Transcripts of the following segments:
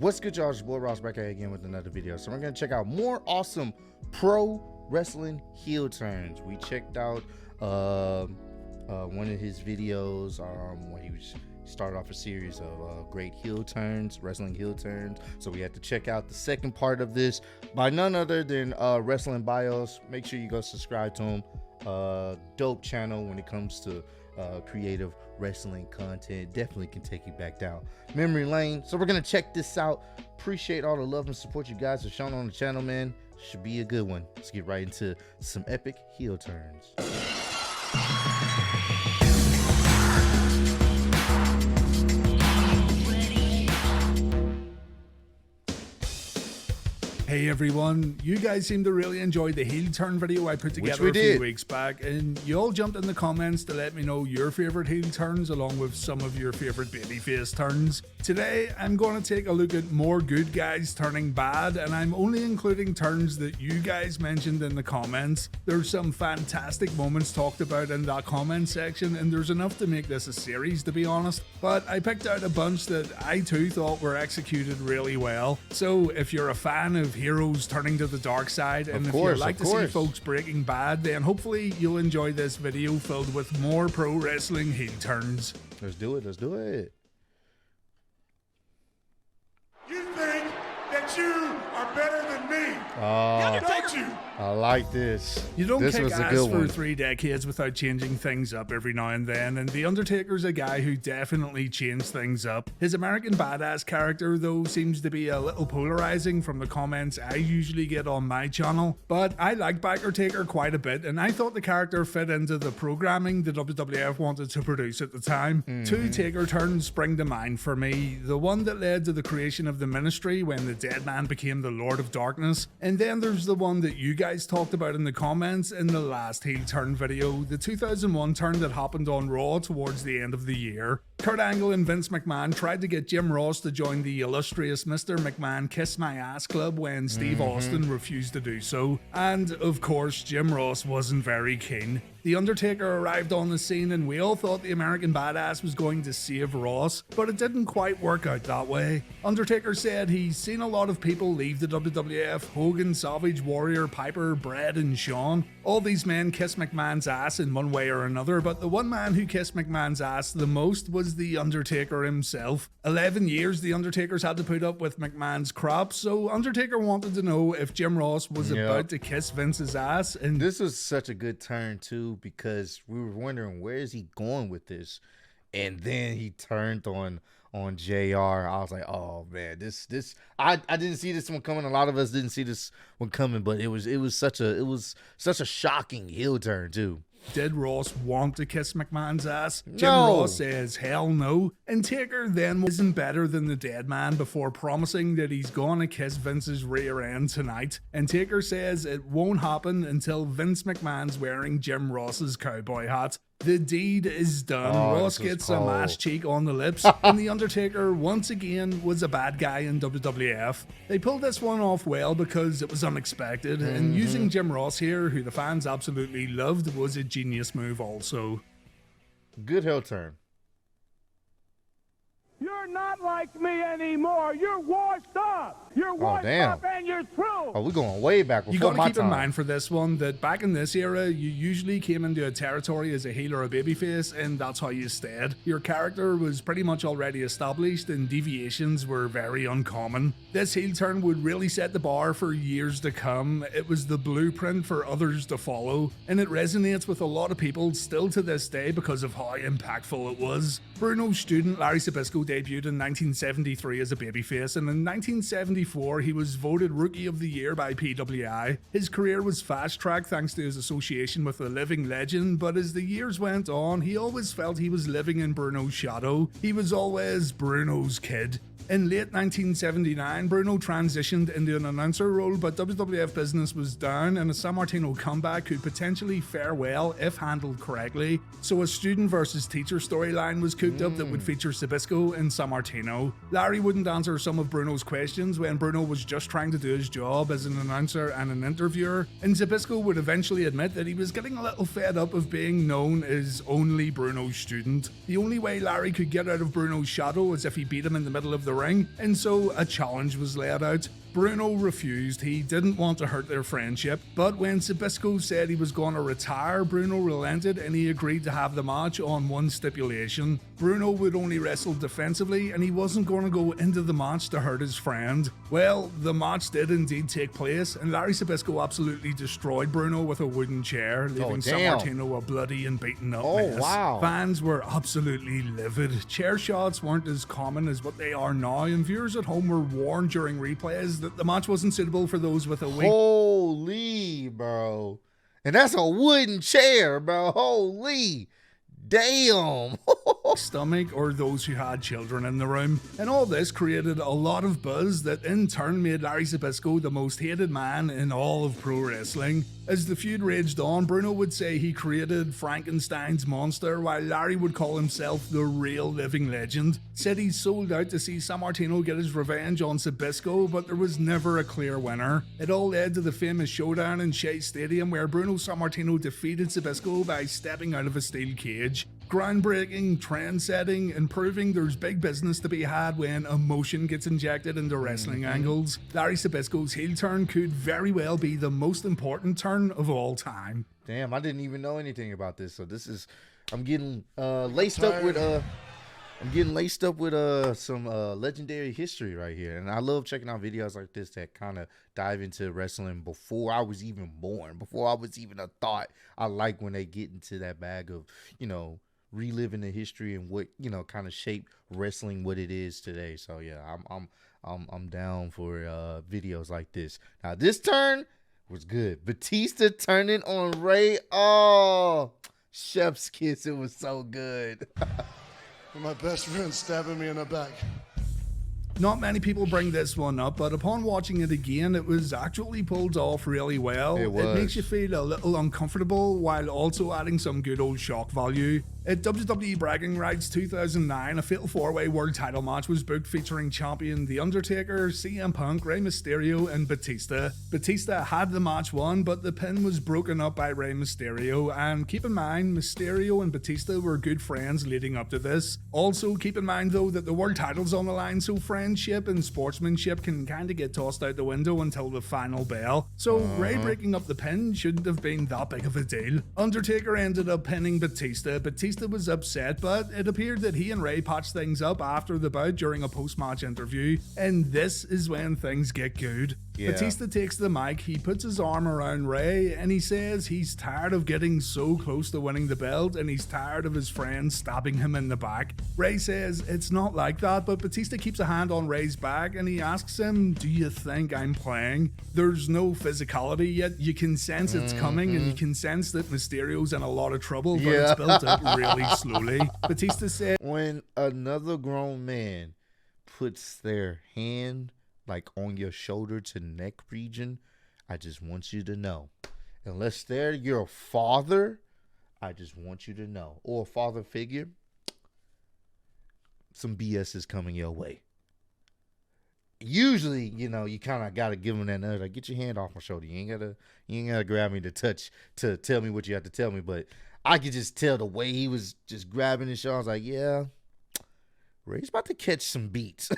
What's good, y'all? It's your boy Ross back at again with another video. So we're gonna check out more awesome pro wrestling heel turns. We checked out one of his videos when he started off a series of great heel turns, wrestling heel turns. So we had to check out the second part of this by none other than Wrestling Bios. Make sure you go subscribe to him. Dope channel when it comes to creative wrestling content. Definitely can take you back down memory lane. So we're gonna check this out. Appreciate all the love and support you guys have shown on the channel, man. Should be a good one. Let's get right into some epic heel turns. Hey everyone, you guys seem to really enjoy the heel turn video I put together a few weeks back, and you all jumped in the comments to let me know your favorite heel turns along with some of your favorite babyface turns. Today I'm going to take a look at more good guys turning bad, and I'm only including turns that you guys mentioned in the comments. There's some fantastic moments talked about in that comment section, and there's enough to make this a series, to be honest, but I picked out a bunch that I too thought were executed really well. So if you're a fan of heroes turning to the dark side, and if you like to see folks breaking bad, then hopefully you'll enjoy this video filled with more pro wrestling heel turns. Let's do it. Let's do it. You think that you are better than me? Don't you? I like this. You don't kick ass for one. 3 decades without changing things up every now and then, and The Undertaker's a guy who definitely changed things up. His American Badass character, though, seems to be a little polarizing from the comments I usually get on my channel, but I like Taker quite a bit, and I thought the character fit into the programming the WWF wanted to produce at the time. Two Taker turns spring to mind for me. The one that led to the creation of the Ministry when the Dead Man became the Lord of Darkness, and then there's the one that you guys talked about in the comments in the last heel turn video, the 2001 turn that happened on Raw towards the end of the year. Kurt Angle and Vince McMahon tried to get Jim Ross to join the illustrious Mr. McMahon Kiss My Ass Club when Steve Austin refused to do so, and of course Jim Ross wasn't very keen. The Undertaker arrived on the scene and we all thought the American Badass was going to save Ross, but it didn't quite work out that way. Undertaker said he's seen a lot of people leave the WWF: Hogan, Savage, Warrior, Piper, Bret, and Shawn. All these men kiss McMahon's ass in one way or another, but the one man who kissed McMahon's ass the most was the Undertaker himself. 11 years the Undertaker's had to put up with McMahon's crap, so Undertaker wanted to know if Jim Ross was about to kiss Vince's ass. And this was such a good turn too, because we were wondering where is he going with this, and then he turned on JR. I was like, oh man, this I didn't see this one coming. A lot of us didn't see this one coming, but it was such a shocking heel turn too. Did Ross want to kiss McMahon's ass? No. Jim Ross says hell no, and Taker then isn't better than the Dead Man before promising that he's gonna kiss Vince's rear end tonight, and Taker says it won't happen until Vince McMahon's wearing Jim Ross's cowboy hat. The deed is done. Ross gets some ass cheek on the lips, and The Undertaker once again was a bad guy in WWF. They pulled this one off well because it was unexpected, and using Jim Ross here, who the fans absolutely loved, was a genius move also. Good heel turn. You're not like me anymore. You're washed up. You're washed up and you're through. Oh, we're going way back before my time. You gotta keep in mind for this one that back in this era, you usually came into a territory as a heel or a babyface, and that's how you stayed. Your character was pretty much already established, and deviations were very uncommon. This heel turn would really set the bar for years to come. It was the blueprint for others to follow, and it resonates with a lot of people still to this day because of how impactful it was. Bruno's student Larry Zbyszko debuted in 1973 as a babyface, and in 1974 he was voted Rookie of the Year by PWI. His career was fast-tracked thanks to his association with a living legend, but as the years went on, he always felt he was living in Bruno's shadow. He was always Bruno's kid. In late 1979, Bruno transitioned into an announcer role, but WWF business was down, and a Sammartino comeback could potentially fare well if handled correctly. So a student versus teacher storyline was cooked up that would feature Zbyszko and Sammartino. Larry wouldn't answer some of Bruno's questions when Bruno was just trying to do his job as an announcer and an interviewer, and Zbyszko would eventually admit that he was getting a little fed up of being known as only Bruno's student. The only way Larry could get out of Bruno's shadow was if he beat him in the middle of the the ring, and so a challenge was laid out. Bruno refused. He didn't want to hurt their friendship, but when Zbyszko said he was going to retire, Bruno relented and he agreed to have the match on one stipulation. Bruno would only wrestle defensively and he wasn't going to go into the match to hurt his friend. Well, the match did indeed take place, and Larry Zbyszko absolutely destroyed Bruno with a wooden chair, leaving Sammartino a bloody and beaten up mess. Wow. Fans were absolutely livid. Chair shots weren't as common as what they are now, and viewers at home were warned during replays that the match wasn't suitable for those with a weak... Holy, bro. And that's a wooden chair, bro. Holy. Damn. stomach or those who had children in the room. And all this created a lot of buzz that in turn made Larry Zbyszko the most hated man in all of pro wrestling. As the feud raged on, Bruno would say he created Frankenstein's monster, while Larry would call himself the real living legend. Said he sold out to see Sammartino get his revenge on Zbyszko, but there was never a clear winner. It all led to the famous showdown in Shea Stadium, where Bruno Sammartino defeated Zbyszko by stepping out of a steel cage. Groundbreaking, trend-setting, and proving there's big business to be had when emotion gets injected into wrestling angles. Larry Zbyszko's heel turn could very well be the most important turn of all time. Damn, I didn't even know anything about this. So this is, I'm getting laced up with some legendary history right here. And I love checking out videos like this that kind of dive into wrestling before I was even born, before I was even a thought. I like when they get into that bag of, reliving the history and what, kind of shaped wrestling what it is today. So yeah, I'm down for videos like this. Now this turn was good. Batista turning on Ray. Oh, chef's kiss. It was so good. My best friend stabbing me in the back. Not many people bring this one up, but upon watching it again, it was actually pulled off really well. It makes you feel a little uncomfortable while also adding some good old shock value. At WWE Bragging Rights 2009, a Fatal 4-Way World Title match was booked featuring champion The Undertaker, CM Punk, Rey Mysterio, and Batista. Batista had the match won, but the pin was broken up by Rey Mysterio, and keep in mind, Mysterio and Batista were good friends leading up to this. Also, keep in mind though that the world title's on the line, so friendship and sportsmanship can kinda get tossed out the window until the final bell. So Rey breaking up the pin shouldn't have been that big of a deal. Undertaker ended up pinning Batista. Batista was upset, but it appeared that he and Rey patched things up after the bout during a post-match interview, and this is when things get good. Yeah. Batista takes the mic, he puts his arm around Rey, and he says he's tired of getting so close to winning the belt, and he's tired of his friends stabbing him in the back. Rey says it's not like that, but Batista keeps a hand on Rey's back, and he asks him, "Do you think I'm playing?" There's no physicality yet. You can sense it's coming, and you can sense that Mysterio's in a lot of trouble, but it's built up really slowly. Batista said, "When another grown man puts their hand like on your shoulder to neck region, I just want you to know, unless they're your father, I just want you to know, or a father figure, some BS is coming your way." Usually, you kind of got to give them that nudge, like, get your hand off my shoulder. You ain't gotta grab me to tell me what you have to tell me. But I could just tell the way he was just grabbing his shoulder. I was like, yeah, Ray's about to catch some beats.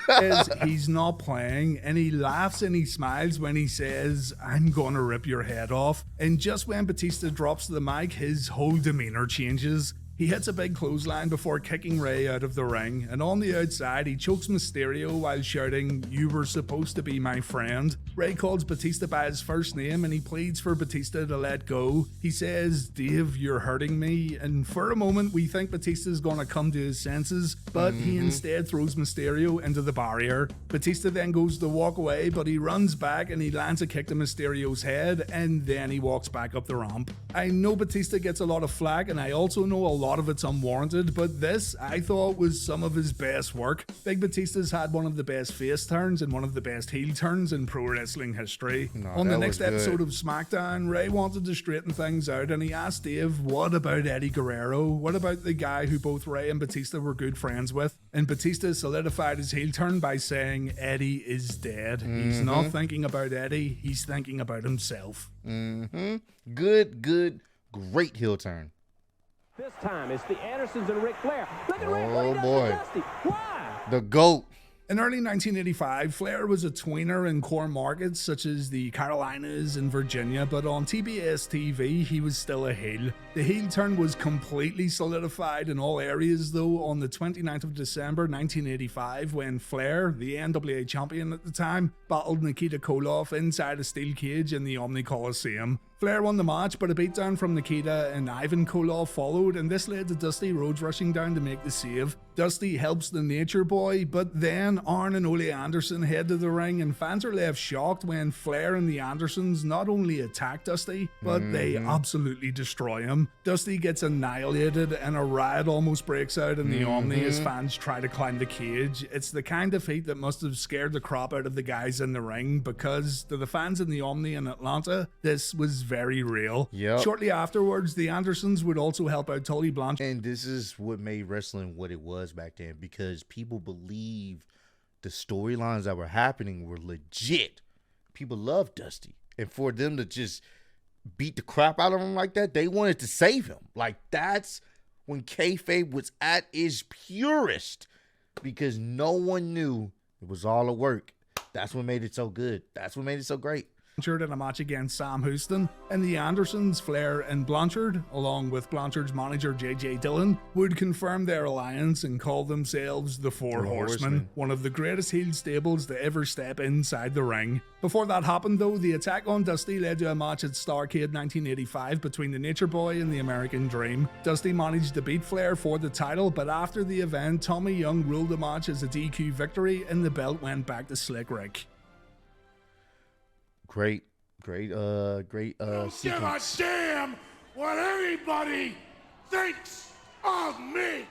He's not playing, and he laughs and he smiles when he says, "I'm gonna rip your head off." And just when Batista drops the mic, his whole demeanor changes. He hits a big clothesline before kicking Rey out of the ring, and on the outside he chokes Mysterio while shouting, "You were supposed to be my friend." Rey calls Batista by his first name and he pleads for Batista to let go. He says, "Dave, you're hurting me," and for a moment we think Batista's gonna come to his senses, but he instead throws Mysterio into the barrier. Batista then goes to walk away, but he runs back and he lands a kick to Mysterio's head, and then he walks back up the ramp. I know Batista gets a lot of flack, and I also know a lot of it's unwarranted, but this I thought was some of his best work. Big Batista's had one of the best face turns and one of the best heel turns in pro wrestling history. On the next episode of SmackDown, Rey wanted to straighten things out, and he asked Dave, "What about Eddie Guerrero? What about the guy who both Rey and Batista were good friends with?" And Batista solidified his heel turn by saying, "Eddie is dead." He's not thinking about Eddie, he's thinking about himself. Good, great heel turn. This time it's the Andersons and Ric Flair. Look at Ric. Oh boy. Why? The GOAT. In early 1985, Flair was a tweener in core markets such as the Carolinas and Virginia, but on TBS TV, he was still a heel. The heel turn was completely solidified in all areas, though, on the 29th of December 1985, when Flair, the NWA champion at the time, battled Nikita Koloff inside a steel cage in the Omni Coliseum. Flair won the match, but a beatdown from Nikita and Ivan Koloff followed, and this led to Dusty Rhodes rushing down to make the save. Dusty helps the Nature Boy, but then Arn and Ole Anderson head to the ring, and fans are left shocked when Flair and the Andersons not only attack Dusty, but they absolutely destroy him. Dusty gets annihilated, and a riot almost breaks out in the Omni as fans try to climb the cage. It's the kind of feat that must have scared the crap out of the guys in the ring, because to the fans in the Omni in Atlanta, this was very real. Yep. Shortly afterwards, the Andersons would also help out Tully Blanchard. And this is what made wrestling what it was back then, because people believed the storylines that were happening were legit. People loved Dusty. And for them to just beat the crap out of him like that, they wanted to save him. Like, that's when kayfabe was at its purest, because no one knew it was all a work. That's what made it so good. That's what made it so great. In a match against Sam Houston, and the Andersons, Flair and Blanchard, along with Blanchard's manager J.J. Dillon, would confirm their alliance and call themselves the Four Horsemen, one of the greatest heel stables to ever step inside the ring. Before that happened though, the attack on Dusty led to a match at Starrcade 1985 between the Nature Boy and the American Dream. Dusty managed to beat Flair for the title, but after the event, Tommy Young ruled the match as a DQ victory, and the belt went back to Slick Rick. Great Don't give a sequence. damn what anybody thinks of me.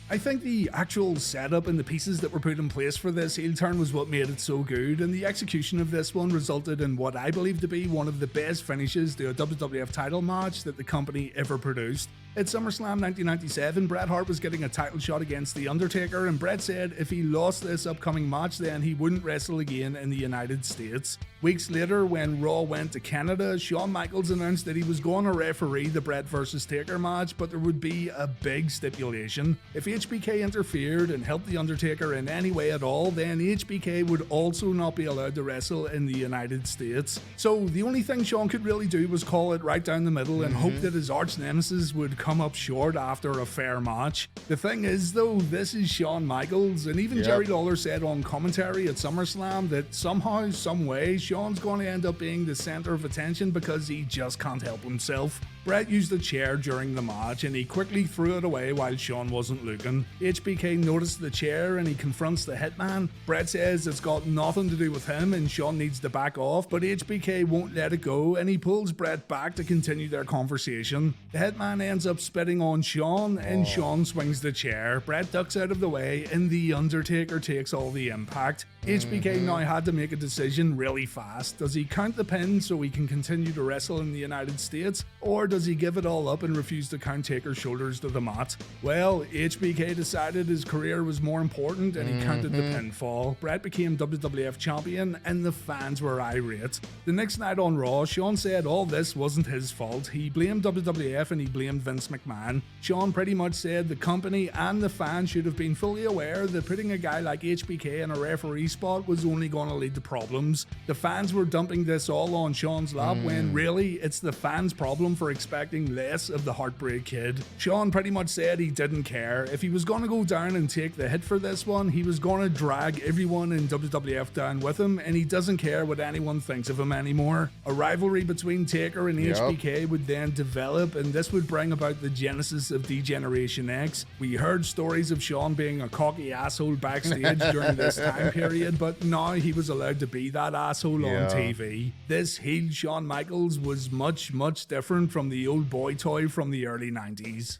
I think the actual setup and the pieces that were put in place for this heel turn was what made it so good, and the execution of this one resulted in what I believe to be one of the best finishes to a WWF title match that the company ever produced. At SummerSlam 1997, Bret Hart was getting a title shot against The Undertaker, and Bret said if he lost this upcoming match, then he wouldn't wrestle again in the United States. Weeks later, when Raw went to Canada, Shawn Michaels announced that he was going to referee the Bret vs. Taker match, but there would be a big stipulation. If HBK interfered and helped The Undertaker in any way at all, then HBK would also not be allowed to wrestle in the United States. So the only thing Shawn could really do was call it right down the middle and hope that his arch nemesis would come up short after a fair match. The thing is though, this is Shawn Michaels, and even Jerry Lawler said on commentary at SummerSlam that somehow, some way, Shawn's going to end up being the center of attention because he just can't help himself. Bret used a chair during the match and he quickly threw it away while Shawn wasn't looking. HBK noticed the chair and he confronts the hitman. Bret says it's got nothing to do with him and Shawn needs to back off, but HBK won't let it go and he pulls Bret back to continue their conversation. The hitman ends up spitting on Shawn and Shawn swings the chair. Bret ducks out of the way and The Undertaker takes all the impact. HBK now had to make a decision really fast. Does he count the pin so he can continue to wrestle in the United States, or does he give it all up and refuse to count Taker's shoulders to the mat? Well, HBK decided his career was more important and he counted the pinfall. Bret became WWF champion and the fans were irate. The next night on Raw, Shawn said all this wasn't his fault. He blamed WWF and he blamed Vince McMahon. Shawn pretty much said the company and the fans should have been fully aware that putting a guy like HBK in a referee spot was only going to lead to problems. The fans were dumping this all on Shawn's lap when really it's the fans' problem for expecting less of the Heartbreak Kid. Shawn pretty much said he didn't care. If he was going to go down and take the hit for this one, he was going to drag everyone in WWF down with him, and he doesn't care what anyone thinks of him anymore. A rivalry between Taker and HBK would then develop, and this would bring about the genesis of D-Generation X. We heard stories of Shawn being a cocky asshole backstage during this time period, but now he was allowed to be that asshole on TV. This heel Shawn Michaels was much, much different from the old boy toy from the early 90s.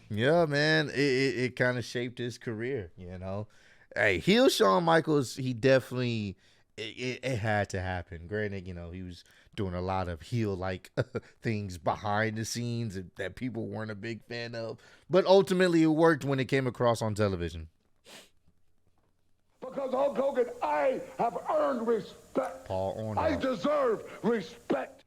Yeah, man, it kind of shaped his career, you know. Hey, heel Shawn Michaels, he definitely, it had to happen. Granted, you know, he was doing a lot of heel-like things behind the scenes that people weren't a big fan of. But ultimately, it worked when it came across on television. Because Hulk Hogan, I have earned respect. Paul Orndorff. I deserve respect.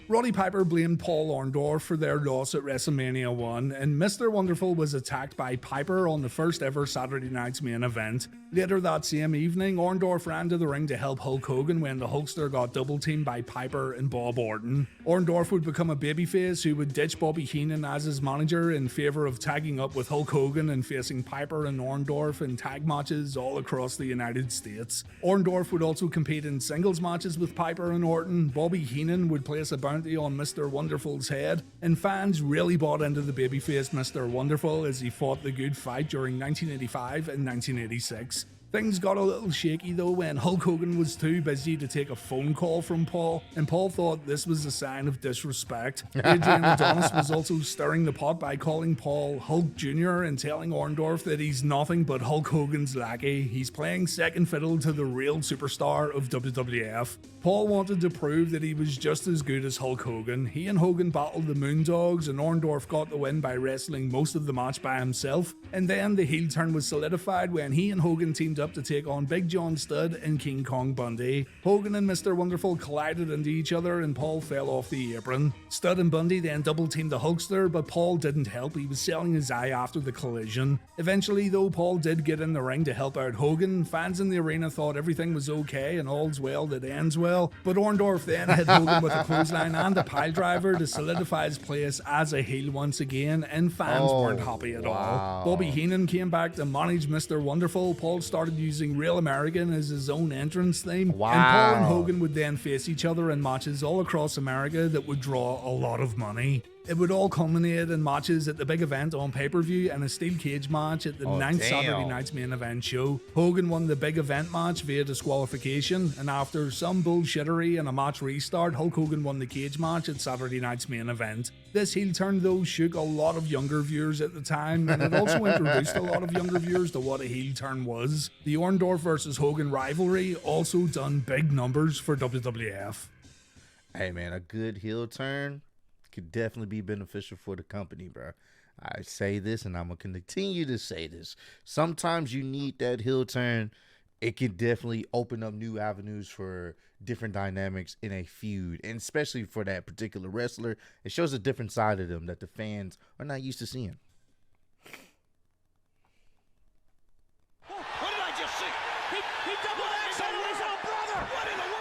Roddy Piper blamed Paul Orndorff for their loss at WrestleMania 1, and Mr. Wonderful was attacked by Piper on the first ever Saturday night's main event. Later that same evening, Orndorff ran to the ring to help Hulk Hogan when the Hulkster got double teamed by Piper and Bob Orton. Orndorff would become a babyface who would ditch Bobby Heenan as his manager in favour of tagging up with Hulk Hogan and facing Piper and Orndorff in tag matches all across the United States. Orndorff would also compete in singles matches with Piper and Orton. Bobby Heenan would place a bounty on Mr. Wonderful's head, and fans really bought into the babyface Mr. Wonderful as he fought the good fight during 1985 and 1986. Things got a little shaky though when Hulk Hogan was too busy to take a phone call from Paul, and Paul thought this was a sign of disrespect. Adrian Adonis was also stirring the pot by calling Paul Hulk Jr. and telling Orndorff that he's nothing but Hulk Hogan's lackey. He's playing second fiddle to the real superstar of WWF. Paul wanted to prove that he was just as good as Hulk Hogan. He and Hogan battled the Moondogs, and Orndorff got the win by wrestling most of the match by himself, and then the heel turn was solidified when he and Hogan teamed up to take on Big John Studd and King Kong Bundy. Hogan and Mr. Wonderful collided into each other and Paul fell off the apron. Studd and Bundy then double teamed the Hulkster, but Paul didn't help. He was selling his eye after the collision. Eventually though, Paul did get in the ring to help out Hogan. Fans in the arena thought everything was okay and all's well that ends well, but Orndorff then hit Hogan with a clothesline and a piledriver to solidify his place as a heel once again, and fans weren't happy at all. Bobby Heenan came back to manage Mr. Wonderful. Paul started using Real American as his own entrance theme, and Paul and Hogan would then face each other in matches all across America that would draw a lot of money. It would all culminate in matches at the big event on pay-per-view and a steel cage match at the 9th Saturday night's main event show. Hogan won the big event match via disqualification, and after some bullshittery and a match restart, Hulk Hogan won the cage match at Saturday night's main event. This heel turn though shook a lot of younger viewers at the time, and it also introduced a lot of younger viewers to what a heel turn was. The Orndorff versus Hogan rivalry also done big numbers for WWF. Hey man, a good heel turn could definitely be beneficial for the company, bro. I say this and I'm gonna continue to say this. Sometimes you need that heel turn. It can definitely open up new avenues for different dynamics in a feud, and especially for that particular wrestler, it shows a different side of them that the fans are not used to seeing. What did I just see? He doubled axel on his own brother! What in the world?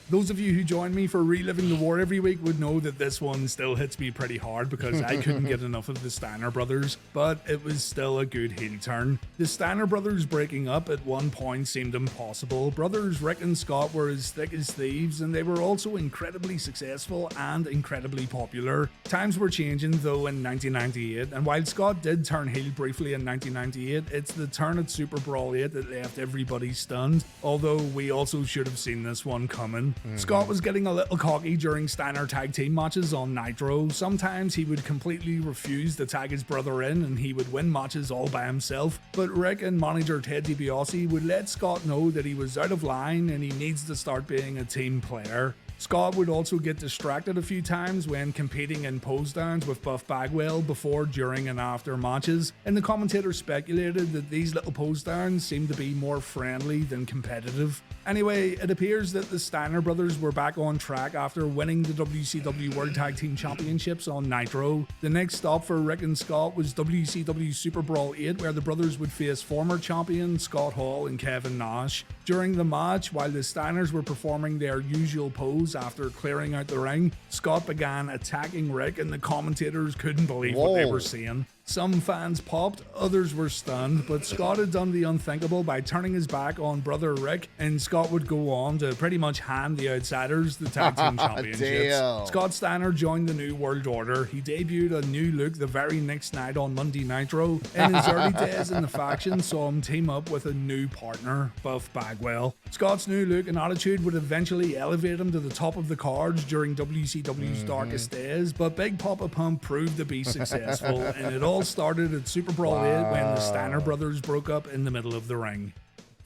Those of you who join me for Reliving the War every week would know that this one still hits me pretty hard because I couldn't get enough of the Steiner brothers, but it was still a good heel turn. The Steiner brothers breaking up at one point seemed impossible. Brothers Rick and Scott were as thick as thieves, and they were also incredibly successful and incredibly popular. Times were changing though in 1998, and while Scott did turn heel briefly in 1998, it's the turn at Super Brawl 8 that left everybody stunned, although we also should have seen this one coming. Scott was getting a little cocky during Steiner tag team matches on Nitro. Sometimes he would completely refuse to tag his brother in and he would win matches all by himself, but Rick and manager Ted DiBiase would let Scott know that he was out of line and he needs to start being a team player. Scott would also get distracted a few times when competing in pose downs with Buff Bagwell before, during, and after matches, and the commentators speculated that these little pose downs seemed to be more friendly than competitive. Anyway, it appears that the Steiner brothers were back on track after winning the WCW World Tag Team Championships on Nitro. The next stop for Rick and Scott was WCW Super Brawl 8, where the brothers would face former champion Scott Hall and Kevin Nash. During the match, while the Steiners were performing their usual pose after clearing out the ring, Scott began attacking Rick and the commentators couldn't believe what they were seeing. Some fans popped, others were stunned, but Scott had done the unthinkable by turning his back on brother Rick, and Scott would go on to pretty much hand the Outsiders the tag team championships. Scott Steiner joined the New World Order. He debuted a new look the very next night on Monday Nitro. In his early days in the faction saw him team up with a new partner, Buff Bagwell. Scott's new look and attitude would eventually elevate him to the top of the cards during WCW's darkest days, but Big Papa Pump proved to be successful, and it all started at Super Brawl 8 when the Steiner brothers broke up in the middle of the ring.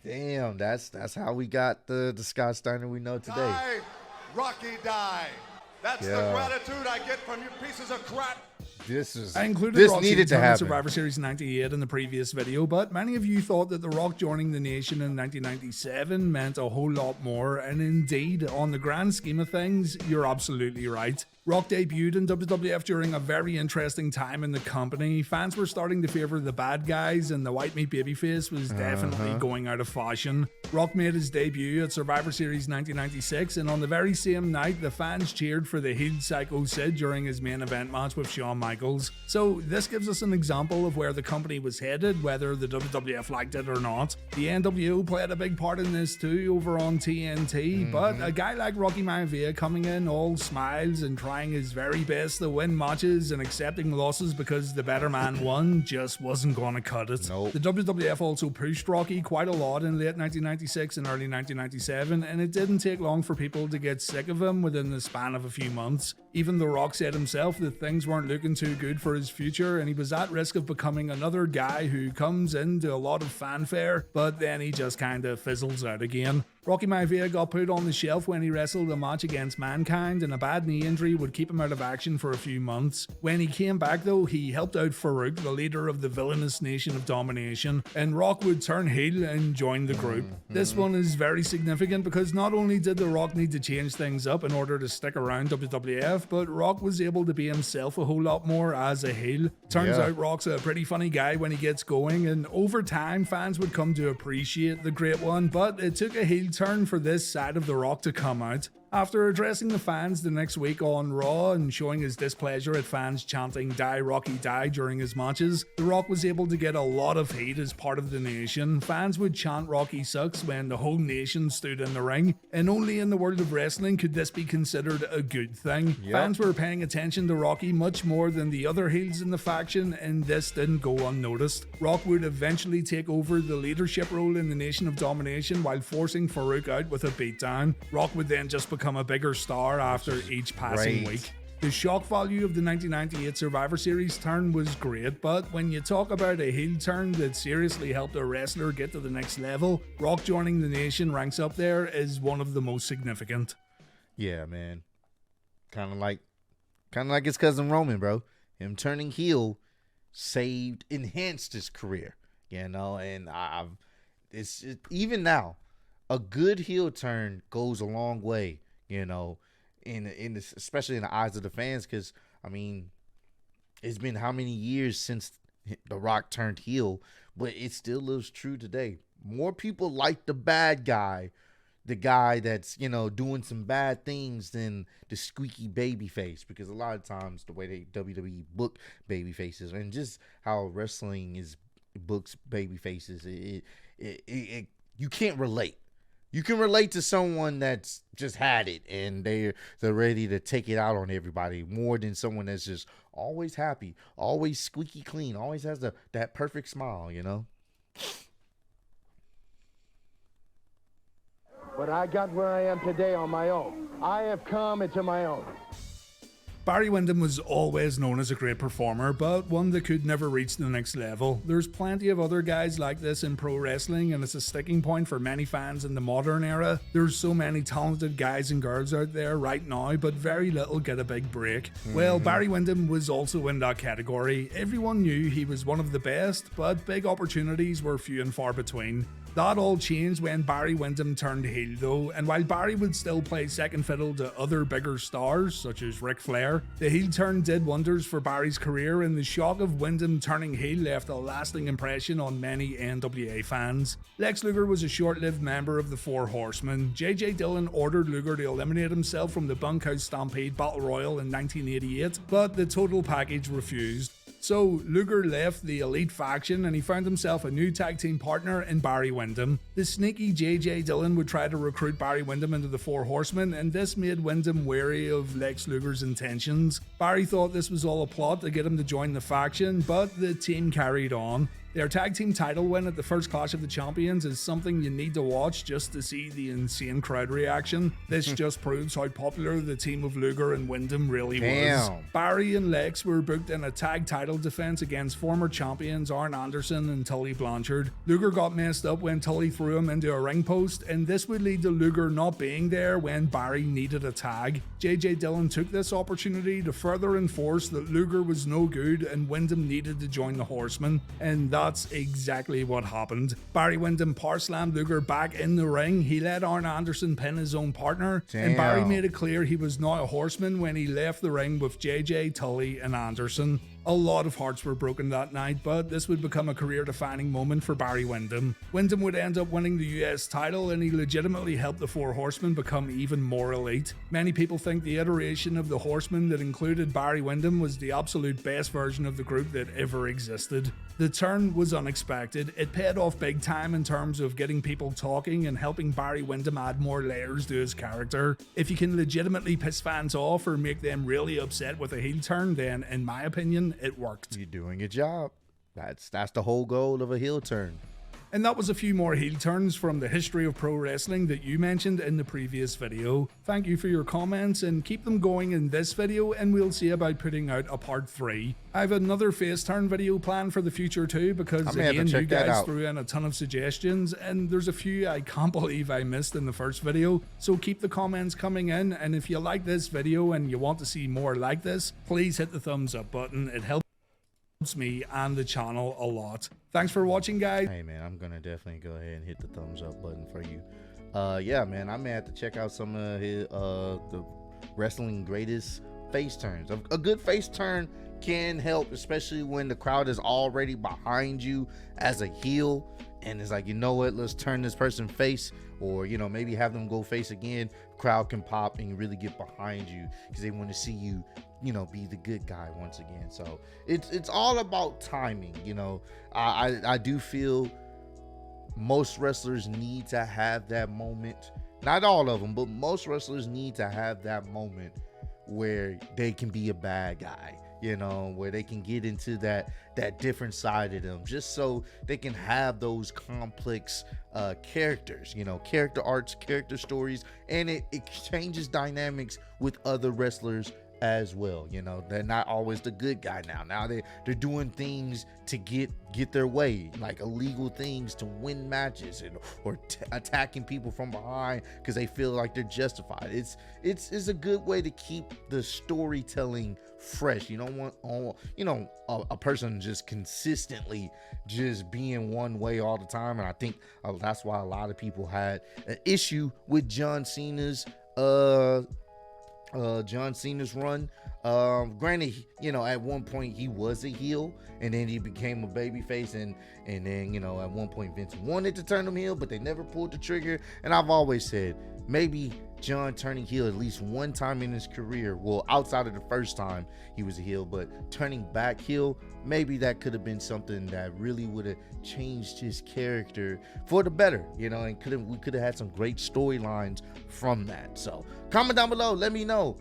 Damn, that's how we got the Scott Steiner we know today. Die, Rocky, die. That's the gratitude I get from you pieces of crap. I included this Rock's needed to return at happen. Survivor Series 98 in the previous video, but many of you thought that The Rock joining the Nation in 1997 meant a whole lot more, and indeed, on the grand scheme of things, you're absolutely right. Rock debuted in WWF during a very interesting time in the company. Fans were starting to favour the bad guys, and the white meat babyface was definitely going out of fashion. Rock made his debut at Survivor Series 1996, and on the very same night, the fans cheered for the heel Psycho Sid during his main event match with Shawn Michaels. So this gives us an example of where the company was headed, whether the WWF liked it or not. The NWO played a big part in this too over on TNT, but a guy like Rocky Maivia coming in all smiles and trying his very best to win matches and accepting losses because the better man won just wasn't gonna cut it. Nope. The WWF also pushed Rocky quite a lot in late 1996 and early 1997, and it didn't take long for people to get sick of him within the span of a few months. Even The Rock said himself that things weren't looking too good for his future, and he was at risk of becoming another guy who comes into a lot of fanfare, but then he just kinda fizzles out again. Rocky Maivia got put on the shelf when he wrestled a match against Mankind, and a bad knee injury would keep him out of action for a few months. When he came back though, he helped out Farouk, the leader of the villainous Nation of Domination, and Rock would turn heel and join the group. This one is very significant because not only did The Rock need to change things up in order to stick around WWF, but Rock was able to be himself a whole lot more as a heel. Turns out Rock's a pretty funny guy when he gets going, and over time fans would come to appreciate the Great One, but it took a heel turn for this side of The Rock to come out. After addressing the fans the next week on Raw and showing his displeasure at fans chanting "Die Rocky Die" during his matches, The Rock was able to get a lot of hate as part of the Nation. Fans would chant "Rocky sucks" when the whole nation stood in the ring, and only in the world of wrestling could this be considered a good thing. Fans were paying attention to Rocky much more than the other heels in the faction, and this didn't go unnoticed. Rock would eventually take over the leadership role in the Nation of Domination while forcing Farouk out with a beatdown. Rock would then just become a bigger star after each passing week. The shock value of the 1998 Survivor Series turn was great, but when you talk about a heel turn that seriously helped a wrestler get to the next level, Rock joining the Nation ranks up there as one of the most significant. Yeah, man. Kind of like his cousin Roman, bro. Him turning heel enhanced his career, you know. And even now, a good heel turn goes a long way, you know, especially in the eyes of the fans, because I mean, it's been how many years since The Rock turned heel, but it still lives true today. More people like the bad guy, the guy that's, you know, doing some bad things, than the squeaky baby face, because a lot of times the way they WWE book baby faces and just how wrestling is books baby faces, you can't relate. You can relate to someone that's just had it and they're ready to take it out on everybody, more than someone that's just always happy, always squeaky clean, always has that perfect smile, you know? But I got where I am today on my own. I have come into my own. Barry Windham was always known as a great performer, but one that could never reach the next level. There's plenty of other guys like this in pro wrestling, and it's a sticking point for many fans in the modern era. There's so many talented guys and girls out there right now, but very little get a big break. Well, Barry Windham was also in that category. Everyone knew he was one of the best, but big opportunities were few and far between. That all changed when Barry Windham turned heel though, and while Barry would still play second fiddle to other bigger stars such as Ric Flair, the heel turn did wonders for Barry's career, and the shock of Windham turning heel left a lasting impression on many NWA fans. Lex Luger was a short-lived member of the Four Horsemen. J.J. Dillon ordered Luger to eliminate himself from the Bunkhouse Stampede Battle Royal in 1988, but the total package refused. So Luger left the Elite faction and he found himself a new tag team partner in Barry Windham. The sneaky J.J. Dillon would try to recruit Barry Windham into the Four Horsemen, and this made Windham wary of Lex Luger's intentions. Barry thought this was all a plot to get him to join the faction, but the team carried on. Their tag team title win at the first Clash of the Champions is something you need to watch just to see the insane crowd reaction. This just proves how popular the team of Luger and Windham really was. Barry and Lex were booked in a tag title defense against former champions Arn Anderson and Tully Blanchard. Luger got messed up when Tully threw him into a ring post, and this would lead to Luger not being there when Barry needed a tag. JJ Dillon took this opportunity to further enforce that Luger was no good and Windham needed to join the Horsemen, and that's exactly what happened. Barry Windham power slammed Luger back in the ring. He let Arn Anderson pin his own partner, and Barry made it clear he was not a Horseman when he left the ring with JJ, Tully, and Anderson. A lot of hearts were broken that night, but this would become a career-defining moment for Barry Windham. Windham would end up winning the US title, and he legitimately helped the Four Horsemen become even more elite. Many people think the iteration of the Horsemen that included Barry Windham was the absolute best version of the group that ever existed. The turn was unexpected. It paid off big time in terms of getting people talking and helping Barry Windham add more layers to his character. If you can legitimately piss fans off or make them really upset with a heel turn, then in my opinion, it worked. You're doing your job. That's the whole goal of a heel turn. And that was a few more heel turns from the history of pro wrestling that you mentioned in the previous video. Thank you for your comments and keep them going in this video, and we'll see about putting out a part 3. I have another face turn video planned for the future too, because again you guys threw in a ton of suggestions and there's a few I can't believe I missed in the first video. So keep the comments coming in, and if you like this video and you want to see more like this, please hit the thumbs up button. It helps me and the channel a lot. Thanks for watching, guys. Hey man, I'm gonna definitely go ahead and hit the thumbs up button for you. Yeah man, I may have to check out some of his the wrestling greatest face turns. A good face turn can help, especially when the crowd is already behind you as a heel and it's like, you know what, let's turn this person face, or you know, maybe have them go face again. Crowd can pop and really get behind you because they want to see you, you know, be the good guy once again. So it's all about timing. You know, I do feel most wrestlers need to have that moment. Not all of them, but most wrestlers need to have that moment where they can be a bad guy, you know, where they can get into that different side of them, just so they can have those complex characters, you know, character arcs, character stories, and it changes dynamics with other wrestlers as well. You know, they're not always the good guy now they're doing things to get their way, like illegal things to win matches, and or attacking people from behind because they feel like they're justified. It's a good way to keep the storytelling fresh. You don't want, you know, a person just consistently just being one way all the time, and I think that's why a lot of people had an issue with John Cena's run. Granted, you know, at one point he was a heel and then he became a babyface, and then, you know, at one point Vince wanted to turn him heel, but they never pulled the trigger. And I've always said maybe John turning heel at least one time in his career, well, outside of the first time he was a heel, but turning back heel, maybe that could have been something that really would have changed his character for the better, you know, and we could have had some great storylines from that. So comment down below, let me know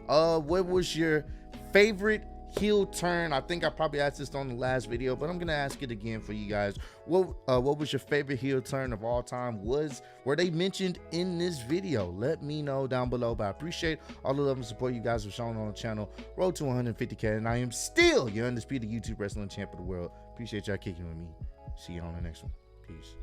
what was your favorite heel turn. I think I probably asked this on the last video, but I'm gonna ask it again for you guys. What was your favorite heel turn of all time? Were they mentioned in this video? Let me know down below. But I appreciate all the love and support you guys have shown on the channel. Road to 150K, and I am still your undisputed YouTube wrestling champ of the world. Appreciate y'all kicking with me. See you on the next one. Peace.